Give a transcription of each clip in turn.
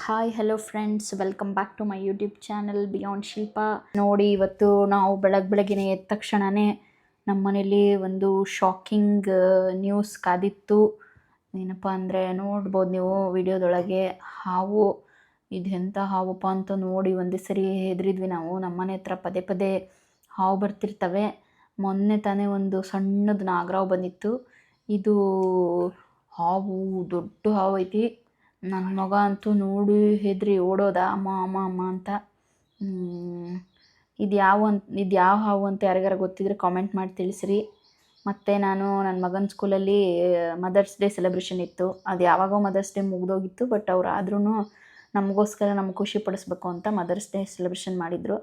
Hi hello friends, welcome back to my YouTube channel beyond Shilpa. ನೋಡಿ, ಇವತ್ತು ನಾವು ಬೆಳಗ್ಗೆನೇ ಎದ್ದ ತಕ್ಷಣವೇ ನಮ್ಮ ಮನೇಲಿ ಒಂದು ಶಾಕಿಂಗ್ ನ್ಯೂಸ್ ಕಾದಿತ್ತು. ಏನಪ್ಪ ಅಂದರೆ ನೋಡ್ಬೋದು ನೀವು ವಿಡಿಯೋದೊಳಗೆ. ಹಾವು, ಇದು ಎಂಥ ಹಾವಪ್ಪ ಅಂತ ನೋಡಿ ಒಂದೇ ಸರಿ ಹೆದರಿದ್ವಿ ನಾವು. ನಮ್ಮ ಮನೆ ಹತ್ರ ಪದೇ ಪದೇ ಹಾವು ಬರ್ತಿರ್ತವೆ. ಮೊನ್ನೆ ತಾನೇ ಒಂದು ಸಣ್ಣದು ನಾಗರಾವು ಬಂದಿತ್ತು. ಇದು ಹಾವು ದೊಡ್ಡ ಹಾವು ಐತಿ. ನನ್ನ ಮಗ ಅಂತೂ ನೋಡಿ ಹೆದರಿ ಓಡೋದ, ಅಮ್ಮ ಅಮ್ಮ ಅಮ್ಮ ಅಂತ. ಇದು ಯಾವ ಹಾವು ಅಂತ ಯಾರಿಗಾರ ಗೊತ್ತಿದ್ರೆ ಕಾಮೆಂಟ್ ಮಾಡಿ ತಿಳಿಸ್ರಿ. ಮತ್ತು ನಾನು ನನ್ನ ಮಗನ ಸ್ಕೂಲಲ್ಲಿ ಮದರ್ಸ್ ಡೇ ಸೆಲೆಬ್ರೇಷನ್ ಇತ್ತು. ಅದು ಯಾವಾಗೋ ಮದರ್ಸ್ ಡೇ ಮುಗಿದೋಗಿತ್ತು, ಬಟ್ ಅವ್ರು ಆದ್ರೂ ನಮಗೋಸ್ಕರ ನಮ್ಗೆ ಖುಷಿ ಪಡಿಸ್ಬೇಕು ಅಂತ ಮದರ್ಸ್ ಡೇ ಸೆಲೆಬ್ರೇಷನ್ ಮಾಡಿದರು.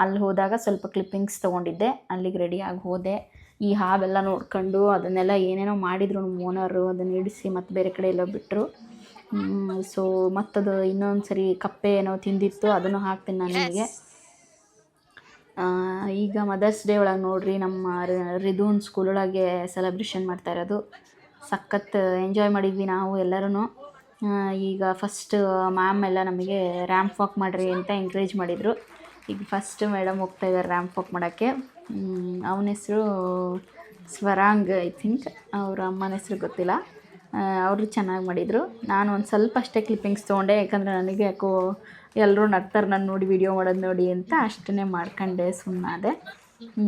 ಅಲ್ಲಿ ಹೋದಾಗ ಸ್ವಲ್ಪ ಕ್ಲಿಪ್ಪಿಂಗ್ಸ್ ತೊಗೊಂಡಿದ್ದೆ, ಅಲ್ಲಿಗೆ ರೆಡಿಯಾಗಿ ಹೋದೆ. ಈ ಹಾವೆಲ್ಲ ನೋಡ್ಕೊಂಡು ಅದನ್ನೆಲ್ಲ ಏನೇನೋ ಮಾಡಿದರು ನಮ್ಮ ಓನರು, ಅದನ್ನು ಇಡಿಸಿ ಮತ್ತು ಬೇರೆ ಕಡೆ ಎಲ್ಲ ಬಿಟ್ಟರು. ಸೊ ಮತ್ತದು ಇನ್ನೊಂದು ಸರಿ ಕಪ್ಪೆ ಏನೋ ತಿಂದಿತ್ತು, ಅದನ್ನು ಹಾಕ್ತೀನಿ ನಾನು ನಿಮಗೆ. ಈಗ ಮದರ್ಸ್ ಡೇ ಒಳಗೆ ನೋಡಿರಿ, ನಮ್ಮ ರಿದೂನ್ ಸ್ಕೂಲ್ ಒಳಗೆ ಸೆಲೆಬ್ರೇಷನ್ ಮಾಡ್ತಾ ಇರೋದು. ಸಖತ್ ಎಂಜಾಯ್ ಮಾಡಿದ್ವಿ ನಾವು ಎಲ್ಲರೂ. ಈಗ ಫಸ್ಟ್ ಮ್ಯಾಮ್ ಎಲ್ಲ ನಮಗೆ ರ್ಯಾಂಪ್ ವಾಕ್ ಮಾಡಿರಿ ಅಂತ ಎಂಕರೇಜ್ ಮಾಡಿದರು. ಈಗ ಫಸ್ಟ್ ಮೇಡಮ್ ಹೋಗ್ತಾ ಇದ್ದಾರೆ ರ್ಯಾಂಪ್ ವಾಕ್ ಮಾಡೋಕ್ಕೆ. ಅವನ ಹೆಸರು ಸ್ವರಾಂಗ್, ಐ ಥಿಂಕ್. ಅವ್ರ ಅಮ್ಮನ ಹೆಸರು ಗೊತ್ತಿಲ್ಲ. ಅವರು ಚೆನ್ನಾಗಿ ಮಾಡಿದರು. ನಾನು ಒಂದು ಸ್ವಲ್ಪ ಅಷ್ಟೇ ಕ್ಲಿಪ್ಪಿಂಗ್ಸ್ ತೊಗೊಂಡೆ, ಯಾಕಂದರೆ ನನಗೆ ಯಾಕೋ ಎಲ್ಲರೂ ನಗ್ತಾರೆ ನಾನು ನೋಡಿ ವಿಡಿಯೋ ಮಾಡೋದು ನೋಡಿ ಅಂತ ಅಷ್ಟನ್ನೇ ಮಾಡ್ಕೊಂಡೆ, ಸುಮ್ಮನಾದೆ.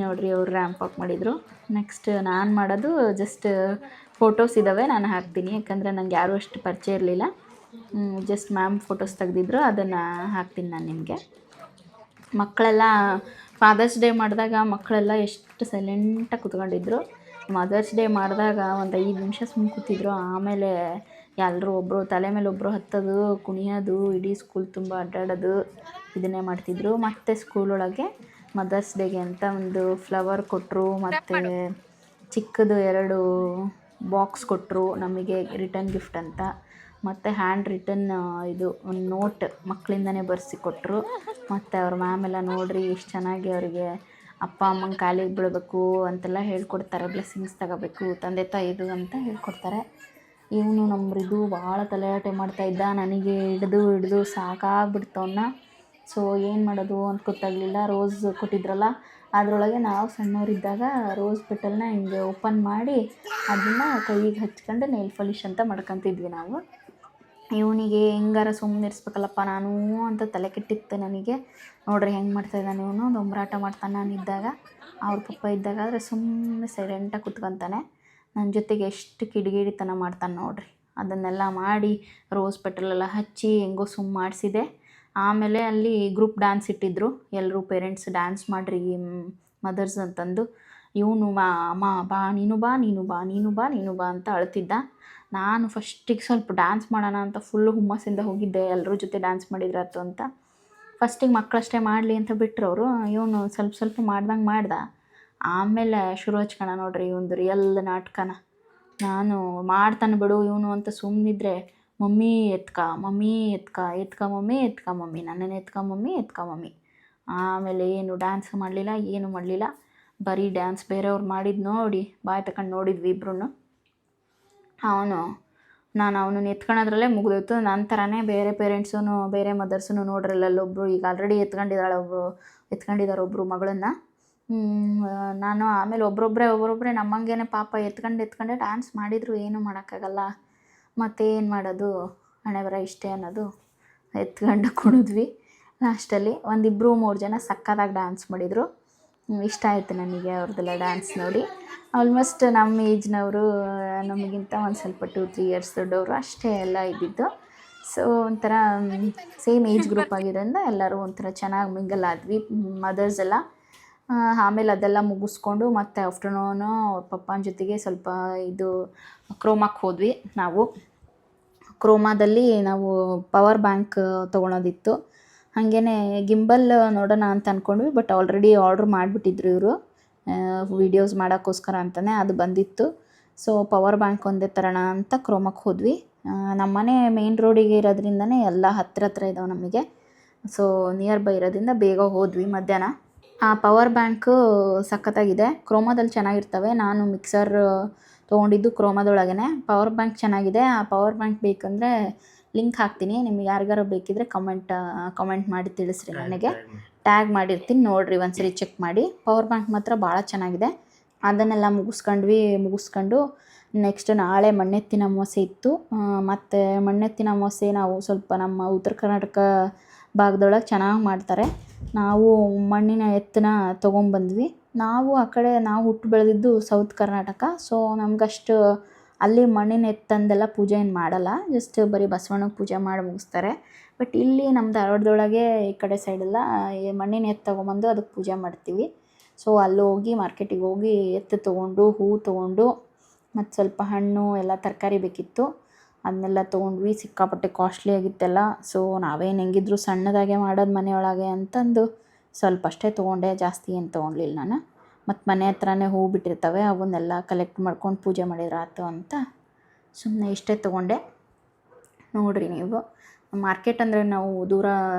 ನೋಡಿರಿ, ಅವ್ರು ರ್ಯಾಂಪ್ ವಾಕ್ ಮಾಡಿದರು. ನೆಕ್ಸ್ಟ್ ನಾನು ಮಾಡೋದು ಜಸ್ಟ್ ಫೋಟೋಸ್ ಇದ್ದಾವೆ, ನಾನು ಹಾಕ್ತೀನಿ. ಯಾಕಂದರೆ ನನಗೆ ಯಾರೂ ಅಷ್ಟು ಪರಿಚಯ ಇರಲಿಲ್ಲ. ಜಸ್ಟ್ ಮ್ಯಾಮ್ ಫೋಟೋಸ್ ತೆಗೆದಿದ್ರು, ಅದನ್ನು ಹಾಕ್ತೀನಿ ನಾನು ನಿಮಗೆ. ಮಕ್ಕಳೆಲ್ಲ ಫಾದರ್ಸ್ ಡೇ ಮಾಡಿದಾಗ ಮಕ್ಕಳೆಲ್ಲ ಎಷ್ಟು ಸೈಲೆಂಟಾಗಿ ಕೂತ್ಕೊಂಡಿದ್ರು. ಮದರ್ಸ್ ಡೇ ಮಾಡಿದಾಗ ಒಂದು 5 ನಿಮಿಷ ಸುಮ್ಮನೆ ಕೂತಿದ್ರು. ಆಮೇಲೆ ಎಲ್ಲರೂ ಒಬ್ಬರು ತಲೆ ಮೇಲೆ ಒಬ್ಬರು ಹತ್ತೋದು, ಕುಣಿಯೋದು, ಇಡೀ ಸ್ಕೂಲ್ ತುಂಬ ಅಡ್ಡಾಡೋದು, ಇದನ್ನೇ ಮಾಡ್ತಿದ್ರು. ಮತ್ತು ಸ್ಕೂಲೊಳಗೆ ಮದರ್ಸ್ ಡೇಗೆ ಅಂತ ಒಂದು ಫ್ಲವರ್ ಕೊಟ್ಟರು, ಮತ್ತು ಚಿಕ್ಕದು 2 ಬಾಕ್ಸ್ ಕೊಟ್ಟರು ನಮಗೆ ರಿಟರ್ನ್ ಗಿಫ್ಟ್ ಅಂತ. ಮತ್ತು ಹ್ಯಾಂಡ್ ರಿಟನ್ ಇದು ಒಂದು ನೋಟ್ ಮಕ್ಕಳಿಂದನೇ ಬರೆಸಿ ಕೊಟ್ಟರು. ಮತ್ತು ಅವ್ರ ಮ್ಯಾಮೆಲ್ಲ ನೋಡಿರಿ ಎಷ್ಟು ಚೆನ್ನಾಗಿ ಅವರಿಗೆ ಅಪ್ಪ ಅಮ್ಮಂಗೆ ಕಾಲಿಗೆ ಬೀಳಬೇಕು ಅಂತೆಲ್ಲ ಹೇಳ್ಕೊಡ್ತಾರೆ. ಬ್ಲೆಸ್ಸಿಂಗ್ಸ್ ತಗೋಬೇಕು ತಂದೆ ತಾಯಿದು ಅಂತ ಹೇಳ್ಕೊಡ್ತಾರೆ. ಇವನು ನಮ್ಮ ರಿದು ಭಾಳ ತಲೆಯಾಟೆ ಮಾಡ್ತಾಯಿದ್ದ. ನನಗೆ ಹಿಡಿದು ಸಾಕಾಗ್ಬಿಡ್ತು ಅವನ್ನ. ಸೊ ಏನು ಮಾಡೋದು ಅಂತ ಗೊತ್ತಾಗಲಿಲ್ಲ. ರೋಸ್ ಕೊಟ್ಟಿದ್ರಲ್ಲ, ಅದರೊಳಗೆ ನಾವು ಸಣ್ಣವರಿದ್ದಾಗ ರೋಸ್ ಪೆಟಲ್ನ ಹಿಂಗೆ ಓಪನ್ ಮಾಡಿ ಅದನ್ನು ಕೈಗೆ ಹಚ್ಕೊಂಡು ನೇಲ್ ಪಾಲಿಶ್ ಅಂತ ಮಾಡ್ಕೊತಿದ್ವಿ ನಾವು. ಇವನಿಗೆ ಹೆಂಗಾರ ಸುಮ್ಮನೆ ಇರಿಸ್ಬೇಕಲ್ಲಪ್ಪ ನಾನು ಅಂತ ತಲೆ ಕೆಟ್ಟಿತ್ತು ನನಗೆ. ನೋಡ್ರಿ ಹೆಂಗೆ ಮಾಡ್ತಾಯಿದ್ದಾನೆ ಇವನು, ದೊಂಬರಾಟ ಮಾಡ್ತಾನೆ. ನಾನಿದ್ದಾಗ, ಅವ್ರ ಪಪ್ಪ ಇದ್ದಾಗ ಆದರೆ ಸುಮ್ಮನೆ ಸೈಲೆಂಟಾಗಿ ಕುತ್ಕೊತಾನೆ. ನನ್ನ ಜೊತೆಗೆ ಎಷ್ಟು ಕಿಡಿಗೇಡಿತನ ಮಾಡ್ತಾನೆ ನೋಡ್ರಿ. ಅದನ್ನೆಲ್ಲ ಮಾಡಿ ರೋಸ್ ಪೆಟ್ರಲೆಲ್ಲ ಹಚ್ಚಿ ಹೆಂಗೋ ಮಾಡಿಸಿದೆ. ಆಮೇಲೆ ಅಲ್ಲಿ ಗ್ರೂಪ್ ಡ್ಯಾನ್ಸ್ ಇಟ್ಟಿದ್ದರು. ಎಲ್ಲರೂ ಪೇರೆಂಟ್ಸ್ ಡ್ಯಾನ್ಸ್ ಮಾಡಿರಿ ಮದರ್ಸ್ ಅಂತಂದು. ಇವನು ಅಮ್ಮ ಬಾ ನೀನು ಬಾ ನೀನು ಬಾ ನೀನು ಬಾ ನೀನು ಬಾ ಅಂತ ಅಳ್ತಿದ್ದ. ನಾನು ಫಸ್ಟಿಗೆ ಸ್ವಲ್ಪ ಡ್ಯಾನ್ಸ್ ಮಾಡೋಣ ಅಂತ ಫುಲ್ಲು ಹುಮ್ಮಸ್ಸಿಂದ ಹೋಗಿದ್ದೆ, ಎಲ್ಲರ ಜೊತೆ ಡ್ಯಾನ್ಸ್ ಮಾಡಿದ್ರಾತು ಅಂತ. ಫಸ್ಟಿಗೆ ಮಕ್ಕಳಷ್ಟೇ ಮಾಡಲಿ ಅಂತ ಬಿಟ್ಟರು ಅವರು. ಇವನು ಸ್ವಲ್ಪ ಮಾಡ್ದಂಗೆ ಮಾಡ್ದ. ಆಮೇಲೆ ಶುರು ಹಚ್ಕೋಣ ನೋಡ್ರಿ ಒಂದು ರಿಯಲ್ ನಾಟಕನ. ನಾನು ಮಾಡ್ತಾನೆ ಬಿಡು ಇವನು ಅಂತ ಸುಮ್ಮನಿದ್ರೆ, ಮಮ್ಮಿ ಎತ್ಕ ಮಮ್ಮಿ ಎತ್ಕ ಎತ್ಕ ಮಮ್ಮಿ ಎತ್ಕ ಮಮ್ಮಿ, ನನ್ನನ್ನು ಎತ್ಕ ಮಮ್ಮಿ ಎತ್ಕ ಮಮ್ಮಿ. ಆಮೇಲೆ ಏನು ಡ್ಯಾನ್ಸ್ ಮಾಡಲಿಲ್ಲ, ಏನು ಮಾಡಲಿಲ್ಲ, ಬರೀ ಡ್ಯಾನ್ಸ್ ಬೇರೆಯವ್ರು ಮಾಡಿದ್ದು ನೋಡಿ ಬಾಯ್ ತಗೊಂಡು ನೋಡಿದ್ವಿ ಇಬ್ರು. ನಾನು ಅವನನ್ನು ಎತ್ಕೊಳ್ಳೋದ್ರಲ್ಲೇ ಮುಗಿದೋಯ್ತು. ನನ್ನ ಥರನೇ ಬೇರೆ ಪೇರೆಂಟ್ಸೂ ಬೇರೆ ಮದರ್ಸೂ ನೋಡ್ರಲ್ಲೊಬ್ಬರು ಈಗ ಆಲ್ರೆಡಿ ಎತ್ಕೊಂಡಿದ್ದಾರೆ ಒಬ್ಬರು ಮಗಳನ್ನು. ನಾನು ಆಮೇಲೆ ಒಬ್ಬರೊಬ್ಬರೇ ನಮ್ಮಂಗೆ ಪಾಪ ಎತ್ಕೊಂಡೆ ಡ್ಯಾನ್ಸ್ ಮಾಡಿದರು. ಏನೂ ಮಾಡೋಕ್ಕಾಗಲ್ಲ, ಮತ್ತೇನು ಮಾಡೋದು, ಹಣೆ ಬರ ಇಷ್ಟೇ ಅನ್ನೋದು. ಎತ್ಕೊಂಡು ಕುಣಿದ್ವಿ. ಲಾಸ್ಟಲ್ಲಿ 1-2-3 ಜನ ಸಕ್ಕತ್ತಾಗಿ ಡ್ಯಾನ್ಸ್ ಮಾಡಿದರು. ಇಷ್ಟ ಆಯಿತು ನನಗೆ ಅವ್ರದ್ದೆಲ್ಲ ಡ್ಯಾನ್ಸ್ ನೋಡಿ. ಆಲ್ಮೋಸ್ಟ್ ನಮ್ಮ ಏಜ್ನವರು, ನಮಗಿಂತ ಒಂದು ಸ್ವಲ್ಪ 2-3 ಇಯರ್ಸ್ ದೊಡ್ಡವರು ಅಷ್ಟೇ ಎಲ್ಲ ಇದ್ದಿದ್ದು. ಸೊ ಒಂಥರ ಸೇಮ್ ಏಜ್ ಗ್ರೂಪ್ ಆಗಿರೋದ್ರಿಂದ ಎಲ್ಲರೂ ಒಂಥರ ಚೆನ್ನಾಗಿ ಮಿಂಗಲ್ ಆದ್ವಿ ಮದರ್ಸ್ ಎಲ್ಲ. ಆಮೇಲೆ ಅದೆಲ್ಲ ಮುಗಿಸ್ಕೊಂಡು ಮತ್ತೆ ಆಫ್ಟರ್ನೂನು ಅವ್ರ ಪಪ್ಪನ ಜೊತೆಗೆ ಸ್ವಲ್ಪ ಇದು ಕ್ರೋಮಾಕ್ಕೆ ಹೋದ್ವಿ ನಾವು. ಕ್ರೋಮಾದಲ್ಲಿ ನಾವು ಪವರ್ ಬ್ಯಾಂಕ್ ತೊಗೊಳೋದಿತ್ತು. ಹಾಗೇ ಗಿಂಬಲ್ ನೋಡೋಣ ಅಂತ ಅಂದ್ಕೊಂಡ್ವಿ, ಬಟ್ ಆಲ್ರೆಡಿ ಆರ್ಡ್ರ್ ಮಾಡಿಬಿಟ್ಟಿದ್ರು ಇವರು ವೀಡಿಯೋಸ್ ಮಾಡೋಕ್ಕೋಸ್ಕರ ಅಂತಲೇ. ಅದು ಬಂದಿತ್ತು. ಸೊ ಪವರ್ ಬ್ಯಾಂಕ್ ಒಂದೇ ತರೋಣ ಅಂತ ಕ್ರೋಮಾಕ್ಕೆ ಹೋದ್ವಿ. ನಮ್ಮ ಮನೆ ಮೇನ್ ರೋಡಿಗೆ ಇರೋದ್ರಿಂದನೇ ಎಲ್ಲ ಹತ್ತಿರ ಇದ್ದಾವೆ ನಮಗೆ. ಸೊ ನಿಯರ್ ಬೈ ಇರೋದ್ರಿಂದ ಬೇಗ ಹೋದ್ವಿ ಮಧ್ಯಾಹ್ನ. ಆ ಪವರ್ ಬ್ಯಾಂಕು ಸಖತ್ತಾಗಿದೆ. ಕ್ರೋಮಾದಲ್ಲಿ ಚೆನ್ನಾಗಿರ್ತವೆ. ನಾನು ಮಿಕ್ಸರ್ ತೊಗೊಂಡಿದ್ದು ಕ್ರೋಮಾದೊಳಗೇ. ಪವರ್ ಬ್ಯಾಂಕ್ ಚೆನ್ನಾಗಿದೆ. ಆ ಪವರ್ ಬ್ಯಾಂಕ್ ಬೇಕಂದರೆ ಲಿಂಕ್ ಹಾಕ್ತೀನಿ. ನಿಮ್ಗೆ ಯಾರಿಗಾರು ಬೇಕಿದ್ರೆ ಕಮೆಂಟ್ ಮಾಡಿ ತಿಳಿಸ್ರಿ, ನನಗೆ ಟ್ಯಾಗ್ ಮಾಡಿರ್ತೀನಿ, ನೋಡಿರಿ ಒಂದ್ಸರಿ ಚೆಕ್ ಮಾಡಿ. ಪವರ್ ಬ್ಯಾಂಕ್ ಮಾತ್ರ ಭಾಳ ಚೆನ್ನಾಗಿದೆ. ಅದನ್ನೆಲ್ಲ ಮುಗಿಸ್ಕೊಂಡು ನೆಕ್ಸ್ಟ್ ನಾಳೆ ಮಣ್ಣೆತ್ತಿನ ಅಮಾವಾಸ್ಯೆ ಇತ್ತು. ಮತ್ತು ಮಣ್ಣೆತ್ತಿನ ಅಮಾವಾಸ್ಯೆ ನಾವು ಸ್ವಲ್ಪ ನಮ್ಮ ಉತ್ತರ ಕರ್ನಾಟಕ ಭಾಗದೊಳಗೆ ಚೆನ್ನಾಗಿ ಮಾಡ್ತಾರೆ. ನಾವು ಮಣ್ಣಿನ ಎತ್ತನ್ನ ತೊಗೊಂಬಂದ್ವಿ. ನಾವು ಆ ಕಡೆ ನಾವು ಹುಟ್ಟು ಬೆಳೆದಿದ್ದು ಸೌತ್ ಕರ್ನಾಟಕ. ಸೊ ನಮಗಷ್ಟು ಅಲ್ಲಿ ಮಣ್ಣಿನ ಎತ್ತಂದೆಲ್ಲ ಪೂಜೆ ಏನು ಮಾಡಲ್ಲ, ಜಸ್ಟ್ ಬರೀ ಬಸವಣ್ಣಗೆ ಪೂಜೆ ಮಾಡಿ ಮುಗಿಸ್ತಾರೆ. ಬಟ್ ಇಲ್ಲಿ ನಮ್ಮ ಧಾರವಾಡದೊಳಗೆ ಈ ಕಡೆ ಸೈಡೆಲ್ಲ ಮಣ್ಣಿನ ಎತ್ತು ತೊಗೊಂಬಂದು ಅದಕ್ಕೆ ಪೂಜೆ ಮಾಡ್ತೀವಿ. ಸೊ ಅಲ್ಲಿ ಹೋಗಿ ಮಾರ್ಕೆಟಿಗೆ ಹೋಗಿ ಎತ್ತು ತೊಗೊಂಡು, ಹೂವು ತೊಗೊಂಡು, ಮತ್ತು ಸ್ವಲ್ಪ ಹಣ್ಣು ಎಲ್ಲ ತರಕಾರಿ ಬೇಕಿತ್ತು, ಅದನ್ನೆಲ್ಲ ತೊಗೊಂಡ್ವಿ. ಸಿಕ್ಕಾಪಟ್ಟೆ ಕಾಸ್ಟ್ಲಿ ಆಗಿತ್ತೆಲ್ಲ. ಸೊ ನಾವೇನು ಹೆಂಗಿದ್ರು ಸಣ್ಣದಾಗೆ ಮಾಡೋದು ಮನೆಯೊಳಗೆ ಅಂತಂದು ಸ್ವಲ್ಪ ಅಷ್ಟೇ ತೊಗೊಂಡೆ, ಜಾಸ್ತಿ ಏನು ತೊಗೊಳ್ಲಿಲ್ಲ ನಾನು. ಮತ್ತು ಮನೆ ಹತ್ರನೇ ಹೂವು ಬಿಟ್ಟಿರ್ತವೆ, ಅವನ್ನೆಲ್ಲ ಕಲೆಕ್ಟ್ ಮಾಡ್ಕೊಂಡು ಪೂಜೆ ಮಾಡಿದ್ರೆ ಆಯ್ತು ಅಂತ ಸುಮ್ಮನೆ ಇಷ್ಟೇ ತೊಗೊಂಡೆ. ನೋಡಿರಿ ನೀವು, ಮಾರ್ಕೆಟ್ ಅಂದರೆ ನಾವು ದೂರ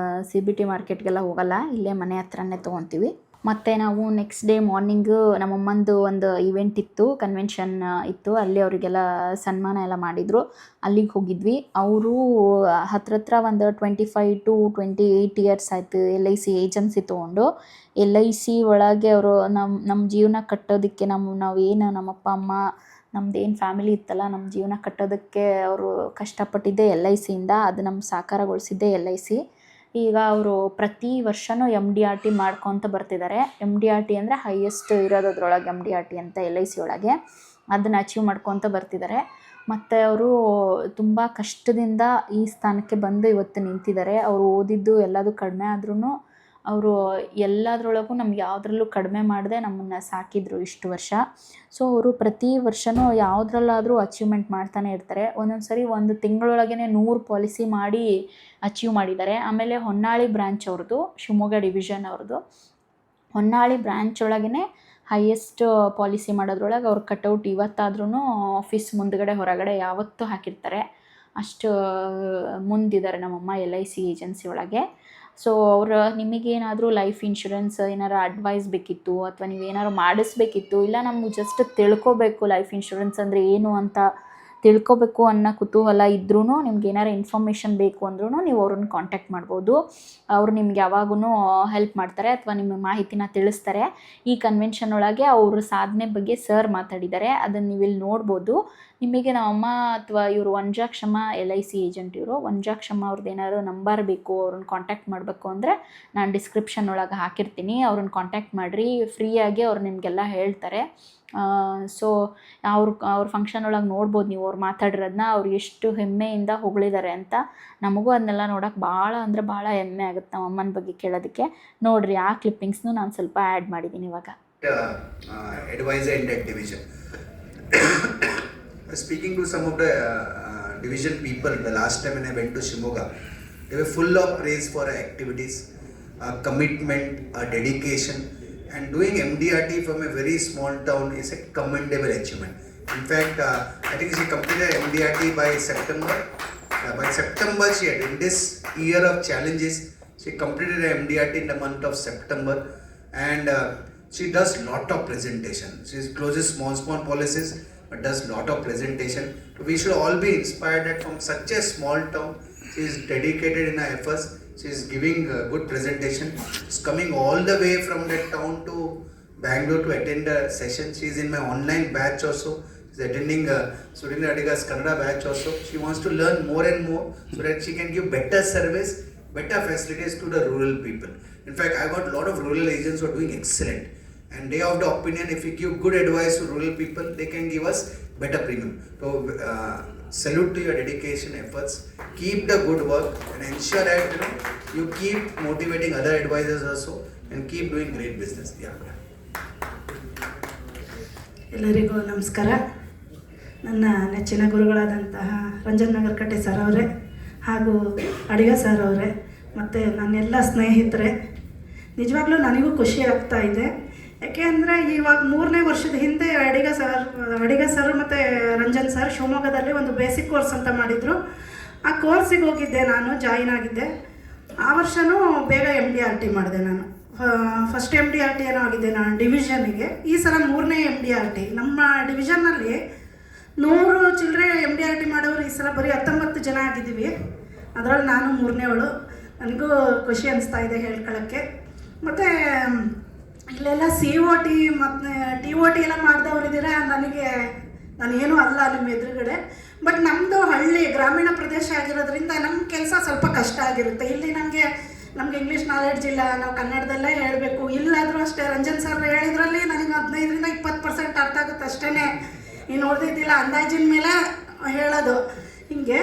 CBT ಮಾರ್ಕೆಟ್ಗೆಲ್ಲ ಹೋಗಲ್ಲ, ಇಲ್ಲೇ ಮನೆ ಹತ್ರನೇ ತೊಗೊತೀವಿ. ಮತ್ತು ನಾವು ನೆಕ್ಸ್ಟ್ ಡೇ ಮಾರ್ನಿಂಗು ನಮ್ಮಮ್ಮಂದು ಒಂದು ಇವೆಂಟ್ ಇತ್ತು, ಕನ್ವೆನ್ಷನ್ ಇತ್ತು. ಅಲ್ಲಿ ಅವರಿಗೆಲ್ಲ ಸನ್ಮಾನ ಎಲ್ಲ ಮಾಡಿದರು. ಅಲ್ಲಿಗೆ ಹೋಗಿದ್ವಿ. ಅವರು ಹತ್ರ ಒಂದು 25 to 28 ಇಯರ್ಸ್ ಆಯಿತು LIC ಏಜೆನ್ಸಿ ತೊಗೊಂಡು. LIC ಒಳಗೆ ಅವರು ನಮ್ಮ ಜೀವನ ಕಟ್ಟೋದಕ್ಕೆ ನಾವೇನು ನಮ್ಮ ಅಪ್ಪ ಅಮ್ಮ ನಮ್ಮದೇನು ಫ್ಯಾಮಿಲಿ ಇತ್ತಲ್ಲ, ನಮ್ಮ ಜೀವನ ಕಟ್ಟೋದಕ್ಕೆ ಅವರು ಕಷ್ಟಪಟ್ಟಿದ್ದೆ LICಯಿಂದ. ಅದು ನಮ್ಮ ಸಾಕಾರಗೊಳಿಸಿದ್ದೆ LIC. ಈಗ ಅವರು ಪ್ರತಿ ವರ್ಷವೂ MDRT ಮಾಡ್ಕೊತ ಬರ್ತಿದ್ದಾರೆ. MDRT ಅಂದರೆ ಹೈಯೆಸ್ಟ್ ಇರೋದ್ರೊಳಗೆ MDRT ಅಂತ LIC ಒಳಗೆ, ಅದನ್ನು ಅಚೀವ್ ಮಾಡ್ಕೊತ ಬರ್ತಿದ್ದಾರೆ. ಮತ್ತು ಅವರು ತುಂಬ ಕಷ್ಟದಿಂದ ಈ ಸ್ಥಾನಕ್ಕೆ ಬಂದು ಇವತ್ತು ನಿಂತಿದ್ದಾರೆ. ಅವರು ಓದಿದ್ದು ಎಲ್ಲದೂ ಕಡಿಮೆ ಆದ್ರೂ ಅವರು ಎಲ್ಲದರೊಳಗೂ ನಮ್ಗೆ ಯಾವುದ್ರಲ್ಲೂ ಕಡಿಮೆ ಮಾಡದೆ ನಮ್ಮನ್ನು ಸಾಕಿದ್ರು ಇಷ್ಟು ವರ್ಷ. ಸೊ ಅವರು ಪ್ರತಿ ವರ್ಷವೂ ಯಾವುದ್ರಲ್ಲಾದರೂ ಅಚೀವ್ಮೆಂಟ್ ಮಾಡ್ತಾನೆ ಇರ್ತಾರೆ. ಒಂದೊಂದು ಸರಿ ಒಂದು ತಿಂಗಳೊಳಗೇ 100 ಪಾಲಿಸಿ ಮಾಡಿ ಅಚೀವ್ ಮಾಡಿದ್ದಾರೆ. ಆಮೇಲೆ ಹೊನ್ನಾಳಿ ಬ್ರ್ಯಾಂಚ್ ಅವ್ರದ್ದು, ಶಿವಮೊಗ್ಗ ಡಿವಿಷನ್ ಅವ್ರದ್ದು, ಹೊನ್ನಾಳಿ ಬ್ರ್ಯಾಂಚ್ ಒಳಗೇ ಹೈಯೆಸ್ಟ್ ಪಾಲಿಸಿ ಮಾಡೋದ್ರೊಳಗೆ ಅವ್ರ ಕಟೌಟ್ ಇವತ್ತಾದ್ರೂ ಆಫೀಸ್ ಮುಂದ್ಗಡೆ ಹೊರಗಡೆ ಯಾವತ್ತೂ ಹಾಕಿರ್ತಾರೆ. ಅಷ್ಟು ಮುಂದಿದ್ದಾರೆ ನಮ್ಮಮ್ಮ LIC ಏಜೆನ್ಸಿ ಒಳಗೆ. ಸೊ ಅವರು ನಿಮಗೇನಾದರೂ ಲೈಫ್ ಇನ್ಶೂರೆನ್ಸ್ ಏನಾರು ಅಡ್ವೈಸ್ ಬೇಕಿತ್ತು, ಅಥವಾ ನೀವೇನಾದ್ರು ಮಾಡಿಸ್ಬೇಕಿತ್ತು, ಇಲ್ಲ ನಮ್ಗೆ ಜಸ್ಟ್ ತಿಳ್ಕೊಬೇಕು ಲೈಫ್ ಇನ್ಶೂರೆನ್ಸ್ ಅಂದರೆ ಏನು ಅಂತ ತಿಳ್ಕೊಬೇಕು ಅನ್ನೋ ಕುತೂಹಲ ಇದ್ರೂ, ನಿಮ್ಗೆ ಏನಾರು ಇನ್ಫಾರ್ಮೇಷನ್ ಬೇಕು ಅಂದ್ರೂ ನೀವು ಅವ್ರನ್ನ ಕಾಂಟ್ಯಾಕ್ಟ್ ಮಾಡ್ಬೋದು. ಅವರು ನಿಮ್ಗೆ ಯಾವಾಗೂ ಹೆಲ್ಪ್ ಮಾಡ್ತಾರೆ ಅಥವಾ ನಿಮ್ಮ ಮಾಹಿತಿನ ತಿಳಿಸ್ತಾರೆ. ಈ ಕನ್ವೆನ್ಷನ್ ಒಳಗೆ ಅವ್ರ ಸಾಧನೆ ಬಗ್ಗೆ ಸರ್ ಮಾತಾಡಿದ್ದಾರೆ, ಅದನ್ನು ನೀವು ಇಲ್ಲಿ ನೋಡ್ಬೋದು. ನಿಮಗೆ ನಮ್ಮಮ್ಮ ಅಥವಾ ಇವರು ವಂಜಾಕ್ಷಮ್ಮ LIC ಏಜೆಂಟ್, ಇವರು ವಂಜಾಕ್ಷಮ್ಮ ಅವ್ರದ್ದು ಏನಾದ್ರು ನಂಬರ್ ಬೇಕು, ಅವ್ರನ್ನ ಕಾಂಟ್ಯಾಕ್ಟ್ ಮಾಡಬೇಕು ಅಂದರೆ ನಾನು ಡಿಸ್ಕ್ರಿಪ್ಷನ್ ಒಳಗೆ ಹಾಕಿರ್ತೀನಿ. ಅವ್ರನ್ನ ಕಾಂಟ್ಯಾಕ್ಟ್ ಮಾಡಿರಿ, ಫ್ರೀಯಾಗಿ ಅವ್ರು ನಿಮಗೆಲ್ಲ ಹೇಳ್ತಾರೆ. ಸೊ ಅವ್ರ ಫಂಕ್ಷನ್ ಒಳಗೆ ನೋಡ್ಬೋದು ನೀವು ಅವ್ರು ಮಾತಾಡಿರೋದನ್ನ, ಅವ್ರು ಎಷ್ಟು ಹೆಮ್ಮೆಯಿಂದ ಹೊಗಳಿದ್ದಾರೆ ಅಂತ. ನಮಗೂ ಅದನ್ನೆಲ್ಲ ನೋಡೋಕೆ ಭಾಳ ಅಂದರೆ ಭಾಳ ಹೆಮ್ಮೆ ಆಗುತ್ತೆ ನಮ್ಮ ಅಮ್ಮನ ಬಗ್ಗೆ ಕೇಳೋದಕ್ಕೆ. ನೋಡಿರಿ, ಆ ಕ್ಲಿಪ್ಪಿಂಗ್ಸ್ನು ನಾನು ಸ್ವಲ್ಪ ಆ್ಯಡ್ ಮಾಡಿದ್ದೀನಿ ಇವಾಗ. Advisor in that division. Speaking to some of the division people, the last time when I went to Shimoga, they were full of praise for our activities, commitment, dedication. And doing MDRT from a very small town is a commendable achievement. In fact, I think she completed MDRT by September. By September, she had, in this year of challenges, she completed MDRT in the month of September, and she does lot of presentation. She closes small policies, but does lot of presentation. So we should all be inspired that from such a small town, she is dedicated in her efforts. She is giving a good presentation. She's coming all the way from that town to Bangalore to attend a session. She is in my online batch also. She's attending Surendra Adiga's Kannada batch also. She wants to learn more and more so that she can give better service, better facilities to the rural people. In fact, I got a lot of rural agents who are doing excellent. And they are of the opinion, if we give good advice to rural people, they can give us better premium. So salute to your dedication efforts. Keep the good work and ensure that you keep motivating other advisors also and keep doing great business. Yeah. ಎಲ್ಲರಿಗೂ ನಮಸ್ಕಾರ. ನನ್ನ ನೆಚ್ಚಿನ ಗುರುಗಳಾದಂತಹ Ranjan ನಗರಕಟ್ಟೆ sir ಅವರೇ ಹಾಗೂ ಅಡಿಗ sir ಅವರೇ ಮತ್ತು ನನ್ನೆಲ್ಲ ಸ್ನೇಹಿತರೆ, ನಿಜವಾಗ್ಲೂ ನನಗೂ ಖುಷಿ ಆಗ್ತಾ ಇದೆ. ಯಾಕೆ ಅಂದರೆ ಇವಾಗ 3ನೇ ವರ್ಷದ ಹಿಂದೆ ಅಡಿಗ ಸರ್ ಮತ್ತು ರಂಜನ್ ಸರ್ ಶಿವಮೊಗ್ಗದಲ್ಲಿ ಒಂದು ಬೇಸಿಕ್ ಕೋರ್ಸ್ ಅಂತ ಮಾಡಿದರು. ಆ ಕೋರ್ಸಿಗೆ ಹೋಗಿದ್ದೆ, ನಾನು ಜಾಯಿನ್ ಆಗಿದ್ದೆ. ಆ ವರ್ಷವೂ ಬೇಗ MDRT ಮಾಡಿದೆ. ನಾನು ಫಸ್ಟ್ MDRT ಏನೋ ಆಗಿದೆ ನಾನು ಡಿವಿಷನ್ನಿಗೆ. ಈ ಸಲ 3ನೇ MDRT. ನಮ್ಮ ಡಿವಿಷನ್ನಲ್ಲಿ 100 ಚಿಲ್ಲರೆ MDRT ಮಾಡೋರು ಈ ಸಲ ಬರೀ 19 ಜನ ಆಗಿದ್ದೀವಿ. ಅದರಲ್ಲಿ ನಾನು 3ನೇವಳು. ನನಗೂ ಖುಷಿ ಅನಿಸ್ತಾ ಇದೆ ಹೇಳ್ಕೊಳ್ಳೋಕ್ಕೆ. ಮತ್ತು ಇಲ್ಲೆಲ್ಲ COT ಮತ್ತು TOT ಎಲ್ಲ ಮಾಡಿದವರಿದ್ದೀರ. ನಾನೇನು ಅಲ್ಲ ನಿಮ್ಮ ಎದುರುಗಡೆ. ಬಟ್ ನಮ್ಮದು ಹಳ್ಳಿ ಗ್ರಾಮೀಣ ಪ್ರದೇಶ ಆಗಿರೋದ್ರಿಂದ ನಮ್ಮ ಕೆಲಸ ಸ್ವಲ್ಪ ಕಷ್ಟ ಆಗಿರುತ್ತೆ. ಇಲ್ಲಿ ನಮಗೆ ಇಂಗ್ಲೀಷ್ ನಾಲೆಡ್ಜ್ ಇಲ್ಲ, ನಾವು ಕನ್ನಡದಲ್ಲೇ ಹೇಳಬೇಕು. ಇಲ್ಲಾದರೂ ಅಷ್ಟೇ ರಂಜನ್ ಸರ್ ಹೇಳಿದ್ರಲ್ಲಿ ನನಗೆ 15ರಿಂದ 20% ಅರ್ಥ ಆಗುತ್ತೆ ಅಷ್ಟೇ. ನೀನು ನೋಡ್ದಿದ್ದಿಲ್ಲ ಅಂದಾಜಿನ ಮೇಲೆ ಹೇಳೋದು ಹಿಂಗೆ.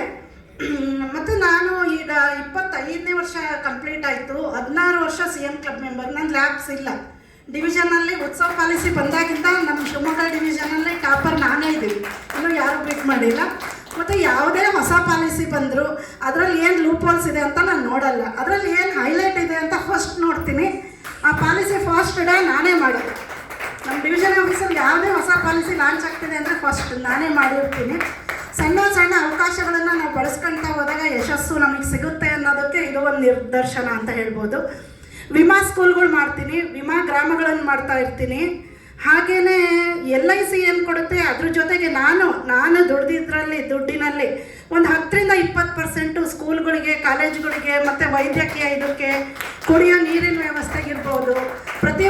ಮತ್ತು ನಾನು ಈಗ 25ನೇ ವರ್ಷ ಕಂಪ್ಲೀಟ್ ಆಯಿತು. 16 ವರ್ಷ CM ಕ್ಲಬ್ ಮೆಂಬರ್. ನನ್ನ ಲ್ಯಾಬ್ಸ್ ಇಲ್ಲ. ಡಿವಿಷನಲ್ಲಿ ಉತ್ಸವ ಪಾಲಿಸಿ ಬಂದಾಗಿಂದ ನಮ್ಮ ಶಿವಮೊಗ್ಗ ಡಿವಿಷನಲ್ಲಿ ಟಾಪರ್ ನಾನೇ ಇದ್ದೀನಿ, ಇನ್ನೂ ಯಾರೂ ಬೀಟ್ ಮಾಡಿಲ್ಲ. ಮತ್ತು ಯಾವುದೇ ಹೊಸ ಪಾಲಿಸಿ ಬಂದರೂ ಅದರಲ್ಲಿ ಏನು ಲೂಪ್ ಹೋಲ್ಸ್ ಇದೆ ಅಂತ ನಾನು ನೋಡಲ್ಲ, ಅದರಲ್ಲಿ ಏನು ಹೈಲೈಟ್ ಇದೆ ಅಂತ ಫಸ್ಟ್ ನೋಡ್ತೀನಿ. ಆ ಪಾಲಿಸಿ ಫಸ್ಟ್ ಡೇ ನಾನೇ ಮಾಡಿದೆ. ನಮ್ಮ ಡಿವಿಷನ್ ಆಫೀಸಲ್ಲಿ ಯಾವುದೇ ಹೊಸ ಪಾಲಿಸಿ ಲಾಂಚ್ ಆಗ್ತಿದೆ ಅಂದರೆ ಫಸ್ಟ್ ನಾನೇ ಮಾಡಿರ್ತೀನಿ. ಸಣ್ಣ ಸಣ್ಣ ಅವಕಾಶಗಳನ್ನು ನಾವು ಬಳಸ್ಕೊಳ್ತಾ ಹೋದಾಗ ಯಶಸ್ಸು ನಮಗೆ ಸಿಗುತ್ತೆ ಅನ್ನೋದಕ್ಕೆ ಇದು ಒಂದು ನಿದರ್ಶನ ಅಂತ ಹೇಳ್ಬೋದು. ವಿಮಾ ಸ್ಕೂಲ್ಗಳು ಮಾಡ್ತೀನಿ, ವಿಮಾ ಗ್ರಾಮಗಳನ್ನು ಮಾಡ್ತಾ ಇರ್ತೀನಿ. ಹಾಗೆಯೇ LIC ಏನು ಕೊಡುತ್ತೆ ಅದ್ರ ಜೊತೆಗೆ ನಾನು ದುಡ್ಡಿನಲ್ಲಿ ಒಂದು 10ರಿಂದ 20% ಸ್ಕೂಲ್ಗಳಿಗೆ, ಕಾಲೇಜುಗಳಿಗೆ ಮತ್ತು ವೈದ್ಯಕೀಯ ಇದಕ್ಕೆ, ಕುಡಿಯೋ ನೀರಿನ ವ್ಯವಸ್ಥೆಗಿರ್ಬೋದು, ಪ್ರತಿ